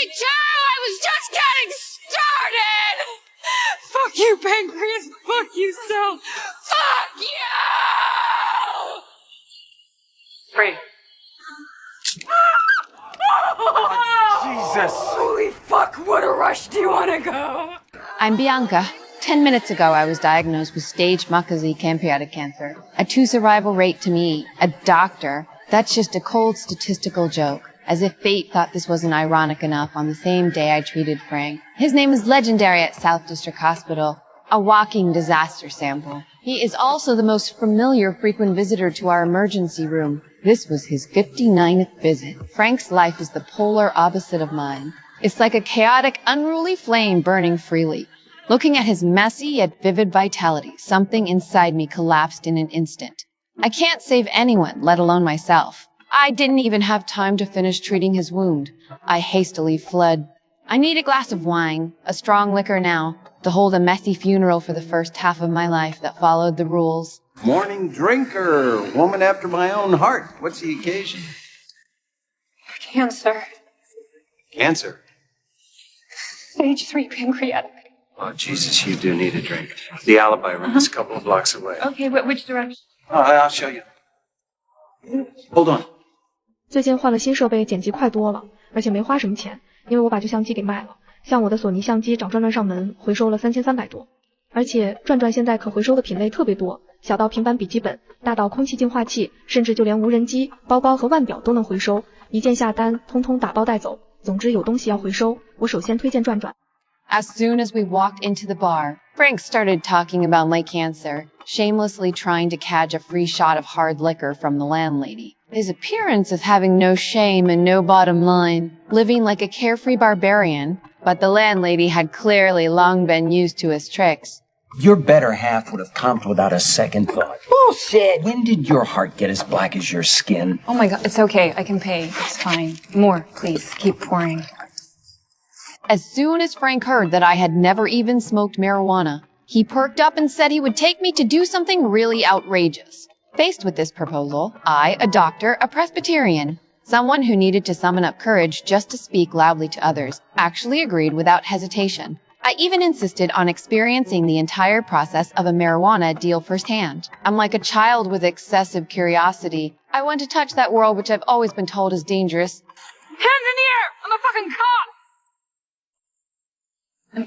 too! I was just getting started! Fuck you, pancreas! Fuck you, cell! Fuck you! Free. Jesus! Holy fuck, what a rush! Do you wanna go? I'm Bianca. 10 minutes ago, I was diagnosed with stage Makazi pancreatic cancer. A 2 survival rate to me, a doctor. That's just a cold statistical joke. As if fate thought this wasn't ironic enough on the same day I treated Frank. His name is legendary at South District Hospital. A walking disaster sample. He is also the most familiar frequent visitor to our emergency room. This was his 59th visit. Frank's life is the polar opposite of mine. It's like a chaotic, unruly flame burning freely. Looking at his messy yet vivid vitality, something inside me collapsed in an instant. I can't save anyone, let alone myself. I didn't even have time to finish treating his wound. I hastily fled. I need a glass of wine, a strong liquor now, to hold a messy funeral for the first half of my life that followed the rules. Morning drinker, woman after my own heart. What's the occasion? Cancer. Cancer? Stage 3 pancreatic. Oh, Jesus, you do need a drink. The alibi room is a couple of blocks away. Okay, which direction? Oh, I'll show you. Hold on. 最近换了新设备，剪辑快多了，而且没花什么钱，因为我把旧相机给卖了。像我的索尼相机找转转上门，回收了3300多。而且转转现在可回收的品类特别多，小到平板笔记本，大到空气净化器，甚至就连无人机、包包和腕表都能回收，一键下单，通通打包带走。总之有东西要回收，我首先推荐转转。As soon as we walked into the bar, Frank started talking about my cancer, shamelessly trying to catch a free shot of hard liquor from the landlady. His appearance of having no shame and no bottom line, living like a carefree barbarian, but the landlady had clearly long been used to his tricks. Your better half would have comped without a second thought. Bullshit! When did your heart get as black as your skin? Oh my god, it's okay. I can pay. It's fine. More, please. Keep pouring. As soon as Frank heard that I had never even smoked marijuana, he perked up and said he would take me to do something really outrageous. Faced with this proposal, I, a doctor, a Presbyterian, someone who needed to summon up courage just to speak loudly to others, actually agreed without hesitation. I even insisted on experiencing the entire process of a marijuana deal firsthand. I'm like a child with excessive curiosity. I want to touch that world which I've always been told is dangerous. Hands in the air! I'm a fucking cop!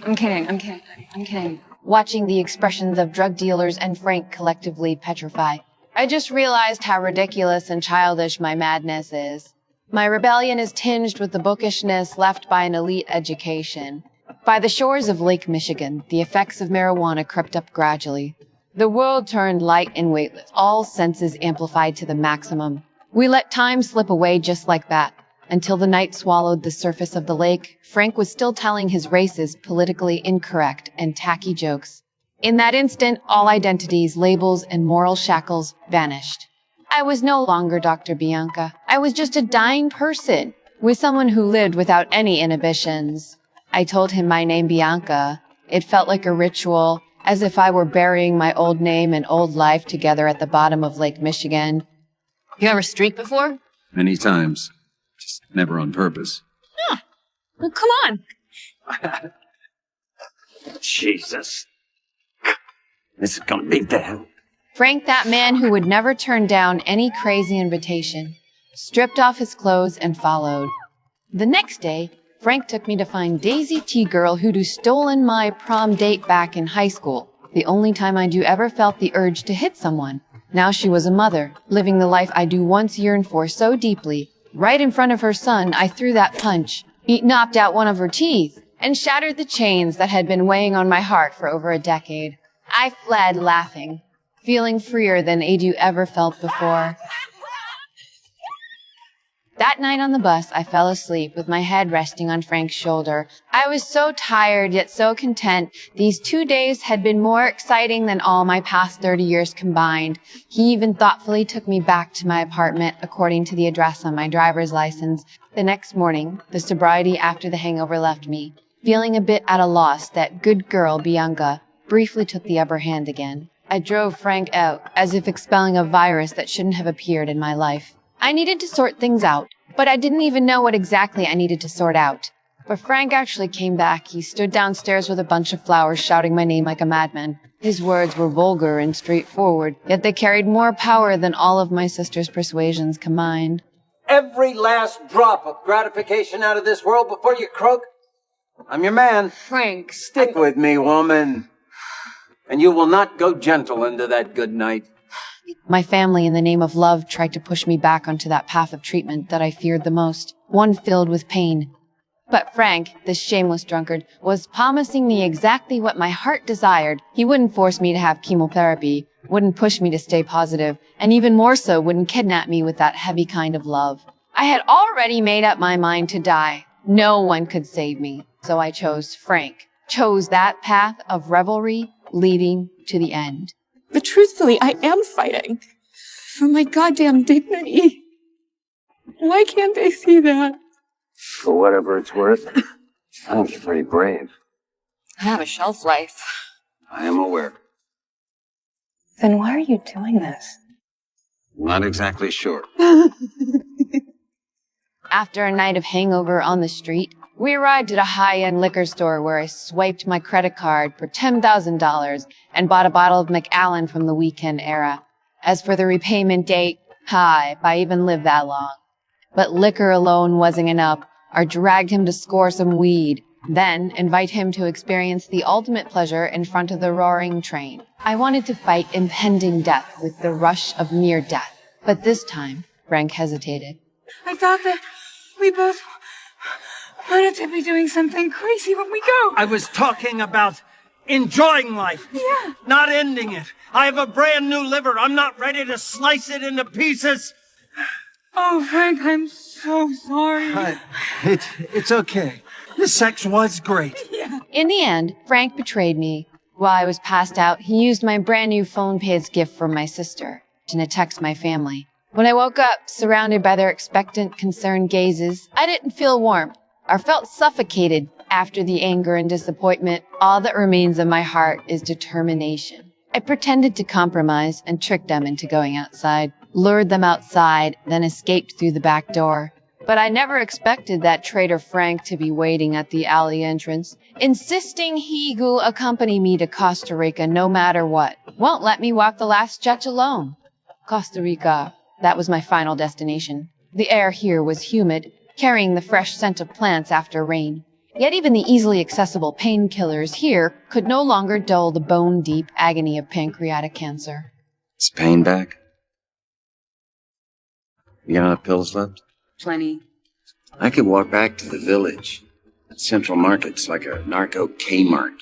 I'm kidding. Watching the expressions of drug dealers and Frank collectively petrify. I just realized how ridiculous and childish my madness is. My rebellion is tinged with the bookishness left by an elite education. By the shores of Lake Michigan, the effects of marijuana crept up gradually. The world turned light and weightless, all senses amplified to the maximum. We let time slip away just like that. Until the night swallowed the surface of the lake, Frank was still telling his racist, politically incorrect, and tacky jokes. In that instant, all identities, labels, and moral shackles vanished. I was no longer Dr. Bianca. I was just a dying person, with someone who lived without any inhibitions. I told him my name, Bianca. It felt like a ritual, as if I were burying my old name and old life together at the bottom of Lake Michigan. You ever streak before? Many times. Just never on purpose. Huh. Well, come on. Jesus. This is gonna be bad. Frank, that man who would never turn down any crazy invitation, stripped off his clothes and followed. The next day, Frank took me to find Daisy T. Girl who'd stolen my prom date back in high school, the only time I do ever felt the urge to hit someone. Now she was a mother, living the life I do once yearn for so deeply. Right in front of her son, I threw that punch. It knocked out one of her teeth and shattered the chains that had been weighing on my heart for over a decade. I fled laughing, feeling freer than Adu ever felt before. That night on the bus, I fell asleep with my head resting on Frank's shoulder. I was so tired, yet so content. These 2 days had been more exciting than all my past 30 years combined. He even thoughtfully took me back to my apartment, according to the address on my driver's license. The next morning, the sobriety after the hangover left me. Feeling a bit at a loss, that good girl, Bianca, briefly took the upper hand again. I drove Frank out, as if expelling a virus that shouldn't have appeared in my life. I needed to sort things out, but I didn't even know what exactly I needed to sort out. But Frank actually came back. He stood downstairs with a bunch of flowers, shouting my name like a madman. His words were vulgar and straightforward, yet they carried more power than all of my sister's persuasions combined. Every last drop of gratification out of this world before you croak. I'm your man. Frank, Stick with me, woman. And you will not go gentle into that good night. My family, in the name of love, tried to push me back onto that path of treatment that I feared the most, one filled with pain. But Frank, this shameless drunkard, was promising me exactly what my heart desired. He wouldn't force me to have chemotherapy, wouldn't push me to stay positive, and even more so, wouldn't kidnap me with that heavy kind of love. I had already made up my mind to die. No one could save me. So I chose Frank. Chose that path of revelry leading to the end. but truthfully, I am fighting for my goddamn dignity. Why can't they see that? For whatever it's worth, sounds pretty brave. I have a shelf life. I am aware. Then why are you doing this? Not exactly sure. After a night of hangover on the street, we arrived at a high-end liquor store where I swiped my credit card for $10,000 and bought a bottle of Macallan from the weekend era. As for the repayment date, if I even lived that long. But liquor alone wasn't enough. I dragged him to score some weed, then invite him to experience the ultimate pleasure in front of the roaring train. I wanted to fight impending death with the rush of near death. But this time, Frank hesitated. I thought that we both wanted to be doing something crazy when we go. I was talking about enjoying life. Yeah. Not ending it. I have a brand new liver. I'm not ready to slice it into pieces. Oh, Frank, I'm so sorry. It's okay. The sex was great. Yeah. In the end, Frank betrayed me. While I was passed out, he used my brand new phone pay as gift from my sister to text my family. When I woke up, surrounded by their expectant, concerned gazes, I didn't feel warm. I felt suffocated. After the anger and disappointment, all that remains in my heart is determination. I pretended to compromise and tricked them into going outside, lured them outside, then escaped through the back door. But I never expected that traitor Frank to be waiting at the alley entrance, insisting he will accompany me to Costa Rica no matter what. Won't let me walk the last stretch alone. Costa Rica, that was my final destination. The air here was humid, carrying the fresh scent of plants after rain. Yet even the easily accessible painkillers here could no longer dull the bone-deep agony of pancreatic cancer. Is pain back? You got enough pills left? Plenty. I could walk back to the village. Central Market's like a narco Kmart.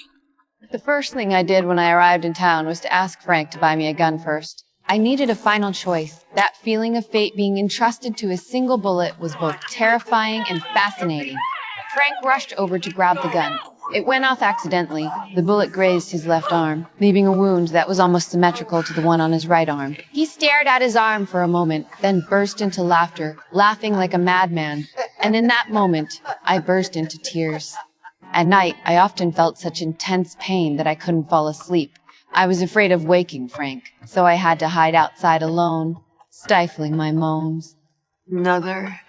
The first thing I did when I arrived in town was to ask Frank to buy me a gun first. I needed a final choice. That feeling of fate being entrusted to a single bullet was both terrifying and fascinating. Frank rushed over to grab the gun. It went off accidentally. The bullet grazed his left arm, leaving a wound that was almost symmetrical to the one on his right arm. He stared at his arm for a moment, then burst into laughter, laughing like a madman. And in that moment, I burst into tears. At night, I often felt such intense pain that I couldn't fall asleep. I was afraid of waking Frank, so I had to hide outside alone, stifling my moans. Another.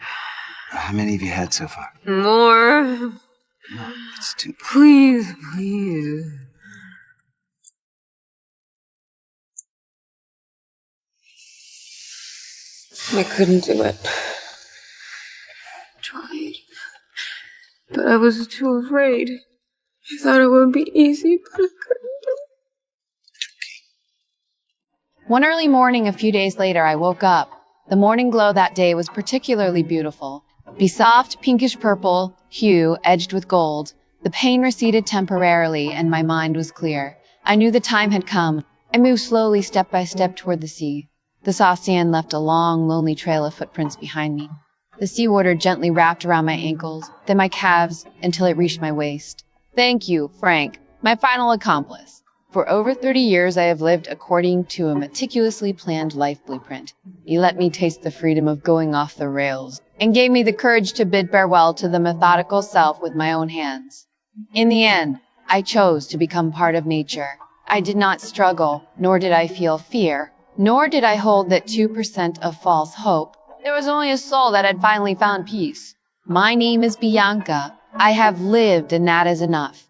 How many have you had so far? More. No, it's too... Please, please. I couldn't do it. Tried. But I was too afraid. I thought it would be easy, but I couldn't do it. One early morning a few days later, I woke up. The morning glow that day was particularly beautiful. Be soft, pinkish purple hue edged with gold. The pain receded temporarily, and my mind was clear. I knew the time had come. I moved slowly, step by step, toward the sea. The soft sand left a long, lonely trail of footprints behind me. The seawater gently wrapped around my ankles, then my calves, until it reached my waist. Thank you, Frank, my final accomplice. For over 30 years, I have lived according to a meticulously planned life blueprint. He let me taste the freedom of going off the rails, and gave me the courage to bid farewell to the methodical self with my own hands. In the end, I chose to become part of nature. I did not struggle, nor did I feel fear, nor did I hold that 2% of false hope. There was only a soul that had finally found peace. My name is Bianca, I have lived and that is enough.